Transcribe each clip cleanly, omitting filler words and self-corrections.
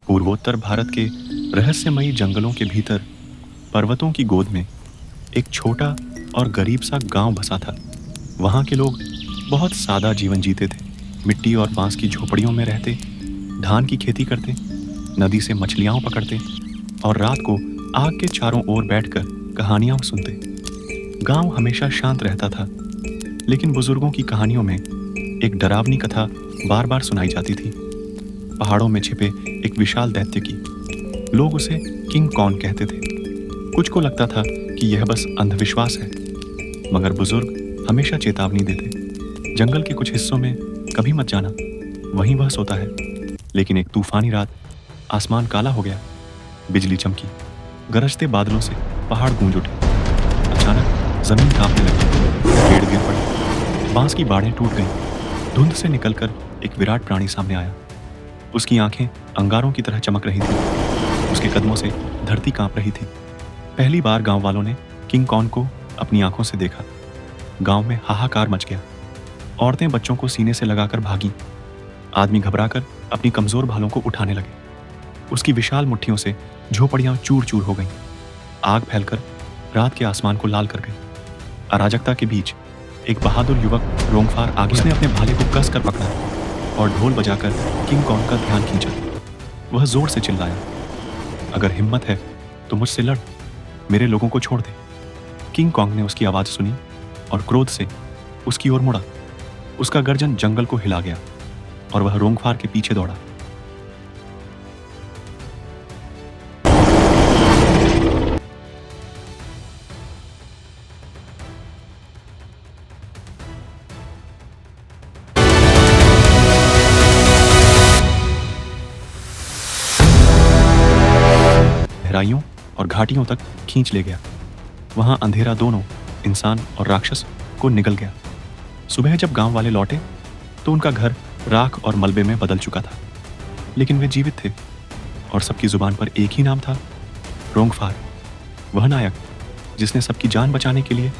पूर्वोत्तर भारत के रहस्यमयी जंगलों के भीतर पर्वतों की गोद में एक छोटा और गरीब सा गांव बसा था। वहां के लोग बहुत सादा जीवन जीते थे। मिट्टी और बांस की झोपड़ियों में रहते, धान की खेती करते, नदी से मछलियां पकड़ते और रात को आग के चारों ओर बैठकर कहानियां सुनते। गांव हमेशा शांत रहता था, लेकिन बुजुर्गों की कहानियों में एक डरावनी कथा बार बार सुनाई जाती थी। पहाड़ों में छिपे एक विशाल दैत्य की। लोग उसे किंग कॉन्ग कहते थे। कुछ को लगता था कि यह बस अंधविश्वास है, मगर बुजुर्ग हमेशा चेतावनी देते, जंगल के कुछ हिस्सों में कभी मत जाना, वहीं वह सोता है। लेकिन एक तूफानी रात आसमान काला हो गया, बिजली चमकी, गरजते बादलों से पहाड़ गूंज उठे। अचानक जमीन कांपने लगी, पेड़ गिर पड़े, बांस की बाड़ें टूट गईं। धुंध से निकलकर एक विराट प्राणी सामने आया। उसकी आंखें अंगारों की तरह चमक रही थी, उसके कदमों से धरती कांप रही थी। पहली बार गांव वालों ने किंग कॉन्ग को अपनी आंखों से देखा। गांव में हाहाकार मच गया। औरतें बच्चों को सीने से लगाकर भागी। आदमी घबराकर अपनी कमजोर भालों को उठाने लगे। उसकी विशाल मुट्ठियों से झोपड़ियां चूर चूर हो गईं। आग फैलकर रात के आसमान को लाल कर गई। अराजकता के बीच एक बहादुर युवक रोंगफार आगे, उसने अपने भाले को कस कर पकड़ा और ढोल बजाकर किंग कॉन्ग का ध्यान खींचा। वह जोर से चिल्लाया, अगर हिम्मत है तो मुझसे लड़, मेरे लोगों को छोड़ दे। किंग कॉन्ग ने उसकी आवाज सुनी और क्रोध से उसकी ओर मुड़ा। उसका गर्जन जंगल को हिला गया और वह रोंगफार के पीछे दौड़ा। गहराइयों और घाटियों तक खींच ले गया। वहां अंधेरा दोनों इंसान और राक्षस को निगल गया। सुबह जब गांव वाले लौटे तो उनका घर राख और मलबे में बदल चुका था, लेकिन वे जीवित थे और सबकी जुबान पर एक ही नाम था, रोंगफार। वह नायक जिसने सबकी जान बचाने के लिए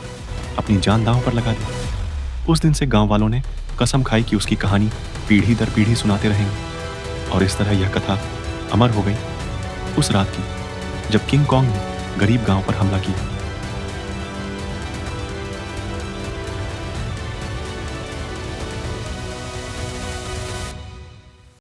अपनी जान दांव पर लगा दी। उस दिन से गांव वालों ने कसम खाई कि उसकी कहानी पीढ़ी दर पीढ़ी सुनाते रहेंगे। और इस तरह यह कथा अमर हो गई उस रात की जब किंग कॉन्ग ने गरीब गांव पर हमला किया।